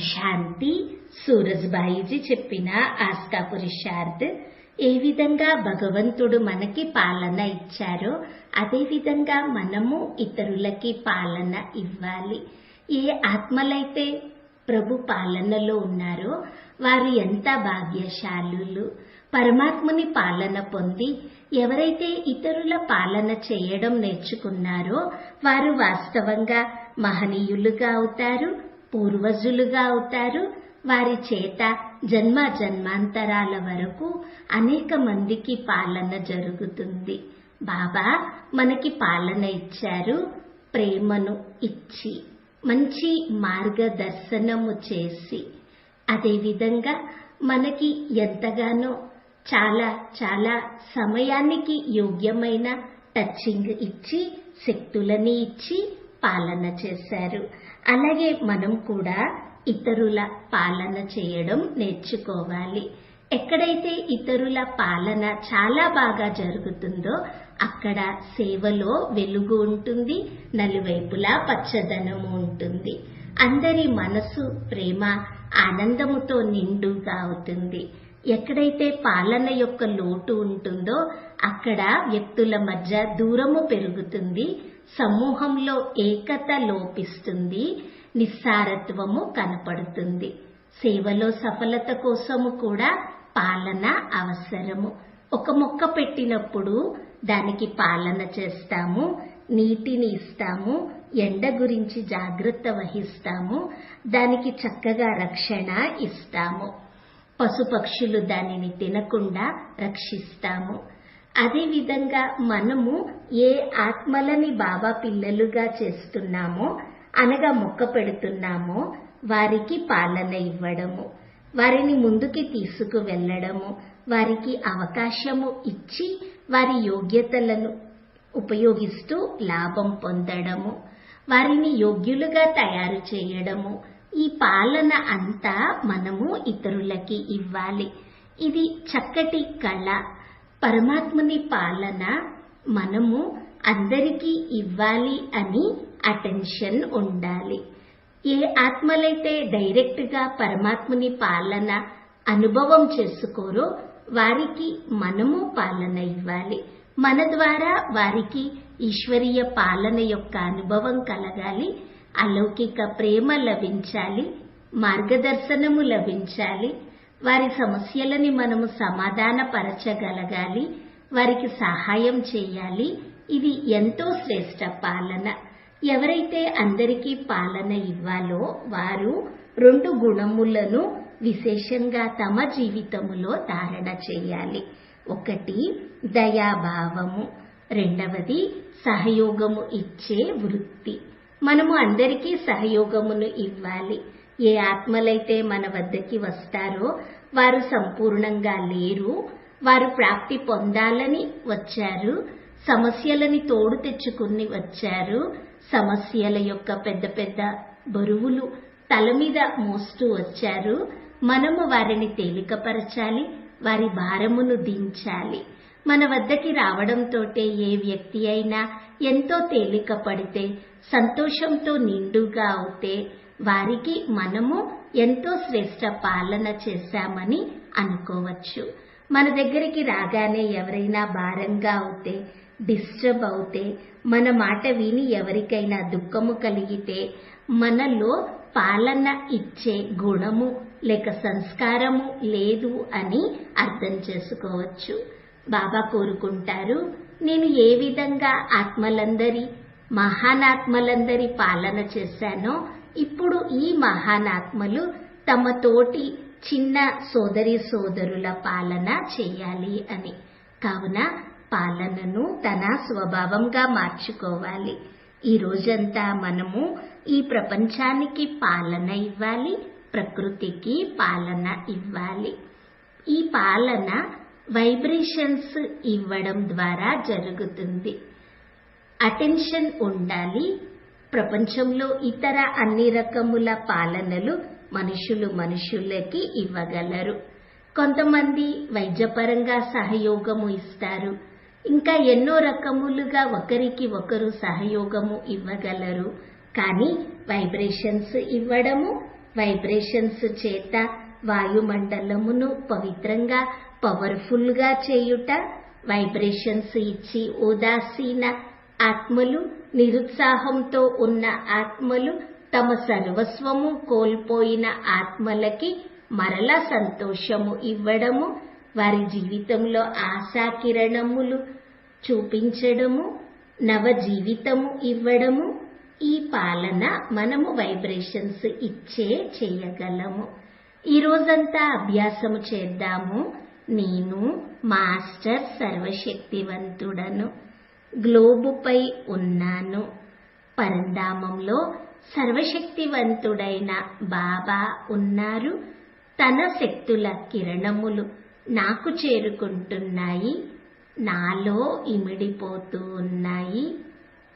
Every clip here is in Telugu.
శాంతి. సూరజ్బాయిజీ చెప్పిన ఆస్కా పురుషార్థ్. ఏ విధంగా భగవంతుడు మనకి పాలన ఇచ్చారో అదేవిధంగా మనము ఇతరులకి పాలన ఇవ్వాలి. ఏ ఆత్మలైతే ప్రభు పాలనలో ఉన్నారో వారు ఎంత భాగ్యశాలులు. పరమాత్ముని పాలన పొంది ఎవరైతే ఇతరుల పాలన చేయడం నేర్చుకున్నారో వారు వాస్తవంగా మహనీయులుగా అవుతారు, పూర్వజులుగా అవుతారు. వారి చేత జన్మ జన్మాంతరాల వరకు అనేక మందికి పాలన జరుగుతుంది. బాబా మనకి పాలన ఇచ్చారు, ప్రేమను ఇచ్చి మంచి మార్గదర్శనము చేసి, అదేవిధంగా మనకి ఎంతగానో చాలా చాలా సమయానికి యోగ్యమైన టచింగ్ ఇచ్చి శక్తులని ఇచ్చి పాలన చేశారు. అలాగే మనం కూడా ఇతరుల పాలన చేయడం నేర్చుకోవాలి. ఎక్కడైతే ఇతరుల పాలన చాలా బాగా జరుగుతుందో అక్కడ సేవలో వెలుగు ఉంటుంది, నలువైపులా పచ్చదనము ఉంటుంది. అందరి మనసు ప్రేమ ఆనందముతో నిండుగా అవుతుంది. ఎక్కడైతే పాలన యొక్క లోటు ఉంటుందో అక్కడ వ్యక్తుల మధ్య దూరము పెరుగుతుంది, సమూహంలో ఏకత లోపిస్తుంది, నిస్సారత్వము కనపడుతుంది. సేవలో సఫలత కోసము కూడా పాలన అవసరము. ఒక మొక్క పెట్టినప్పుడు దానికి పాలన చేస్తాము, నీటిని ఇస్తాము, ఎండ గురించి జాగ్రత్త వహిస్తాము, దానికి చక్కగా రక్షణ ఇస్తాము. పశుపక్షులు దానిని తినకుండా రక్షిస్తాము. అదేవిధంగా మనము ఏ ఆత్మలని బాబా పిల్లలుగా చేస్తున్నామో అనగా మొక్క పెడుతున్నామో వారికి పాలన ఇవ్వడము, వారిని ముందుకి తీసుకువెళ్లడము, వారికి అవకాశము ఇచ్చి వారి యోగ్యతలను ఉపయోగిస్తూ లాభం పొందడము, వారిని యోగ్యులుగా తయారు చేయడము. ఈ పాలన అంతా మనము ఇతరులకి ఇవ్వాలి. ఇది చక్కటి కళ. పరమాత్ముని పాలన మనము అందరికీ ఇవ్వాలి అని అటెన్షన్ ఉండాలి. ఏ ఆత్మలైతే డైరెక్ట్ గా పరమాత్ముని పాలన అనుభవం చేసుకోరో వారికి మనము పాలన ఇవ్వాలి. మన ద్వారా వారికి ఈశ్వరీయ పాలన యొక్క అనుభవం కలగాలి, అలౌకిక ప్రేమ లభించాలి, మార్గదర్శనము లభించాలి. వారి సమస్యలని మనము సమాధానపరచగలగాలి, వారికి సహాయం చేయాలి. ఇది ఎంతో శ్రేష్ట పాలన. ఎవరైతే అందరికీ పాలన ఇవ్వాలో వారు 2 గుణములను విశేషంగా తమ జీవితములో ధారణ చేయాలి. 1 దయాభావము, 2 సహయోగము ఇచ్చే వృత్తి. మనము అందరికీ సహయోగమును ఇవ్వాలి. ఏ ఆత్మలైతే మన వద్దకి వస్తారో వారు సంపూర్ణంగా లేరు, వారు ప్రాప్తి పొందాలని వచ్చారు, సమస్యలని తోడు తెచ్చుకుని వచ్చారు, సమస్యల యొక్క పెద్ద పెద్ద బరువులు తల మీద మోస్తూ వచ్చారు. మనము వారిని తేలికపరచాలి, వారి భారమును దించాలి. మన వద్దకి రావడంతోటే ఏ వ్యక్తి అయినా ఎంతో తేలిక పడితే, సంతోషంతో నిండుగా అవుతే వారికి మనము ఎంతో శ్రేష్ట పాలన చేశామని అనుకోవచ్చు. మన దగ్గరికి రాగానే ఎవరైనా భారంగా అవుతే, డిస్టర్బ్ అవుతే, మన మాట విని ఎవరికైనా దుఃఖము కలిగితే మనలో పాలన ఇచ్చే గుణము లేక సంస్కారము లేదు అని అర్థం చేసుకోవచ్చు. బాబా కోరుకుంటారు, నేను ఏ విధంగా ఆత్మలందరి మహానాత్మలందరి పాలన చేశానో ఇప్పుడు ఈ మహానాత్మలు తమ తోటి చిన్న సోదరి సోదరుల పాలన చేయాలి అని. కావున పాలనను తన స్వభావంగా మార్చుకోవాలి. ఈ రోజంతా మనము ఈ ప్రపంచానికి పాలన ఇవ్వాలి, ప్రకృతికి పాలన ఇవ్వాలి. ఈ పాలన వైబ్రేషన్స్ ఇవ్వడం ద్వారా జరుగుతుంది. అటెన్షన్ ఉండాలి. ప్రపంచంలో ఇతర అన్ని రకముల పాలనలు మనుషులకి ఇవ్వగలరు. కొంతమంది వైద్యపరంగా సహయోగము ఇస్తారు, ఇంకా ఎన్నో రకములుగా ఒకరికి ఒకరు సహయోగము ఇవ్వగలరు. కానీ వైబ్రేషన్స్ ఇవ్వడము, వైబ్రేషన్స్ చేత వాయుమండలమును పవిత్రంగా పవర్ఫుల్ గా చేయుట, వైబ్రేషన్స్ ఇచ్చి ఉదాసీన ఆత్మలు, నిరుత్సాహంతో ఉన్న ఆత్మలు, తమ సర్వస్వము కోల్పోయిన ఆత్మలకి మరలా సంతోషము ఇవ్వడము, వారి జీవితంలో ఆశాకిరణములు చూపించడము, నవ జీవితము ఇవ్వడము, ఈ పాలన మనము వైబ్రేషన్స్ ఇచ్చే చేయగలము. ఈ రోజంతా అభ్యాసము చేద్దాము. నేను మాస్టర్ సర్వశక్తివంతుడను, గ్లోబుపై ఉన్నాను. పరంధామంలో సర్వశక్తివంతుడైన బాబా ఉన్నారు. తన శక్తుల కిరణములు నాకు చేరుకుంటున్నాయి, నాలో ఇమిడిపోతూ ఉన్నాయి,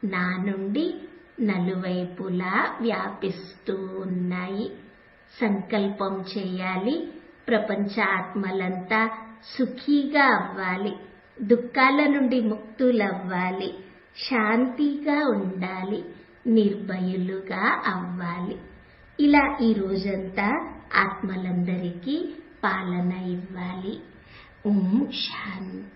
నా నుండి నలువైపులా వ్యాపిస్తూ ఉన్నాయి. సంకల్పం చేయాలి, ప్రపంచ ఆత్మలంతా సుఖీగా అవ్వాలి, దుఃఖాల నుండి ముక్తులవ్వాలి, శాంతిగా ఉండాలి, నిర్భయులుగా అవ్వాలి. ఇలా ఈ రోజంతా ఆత్మలందరికీ పాలన ఇవ్వాలి. ఓం శాంతి.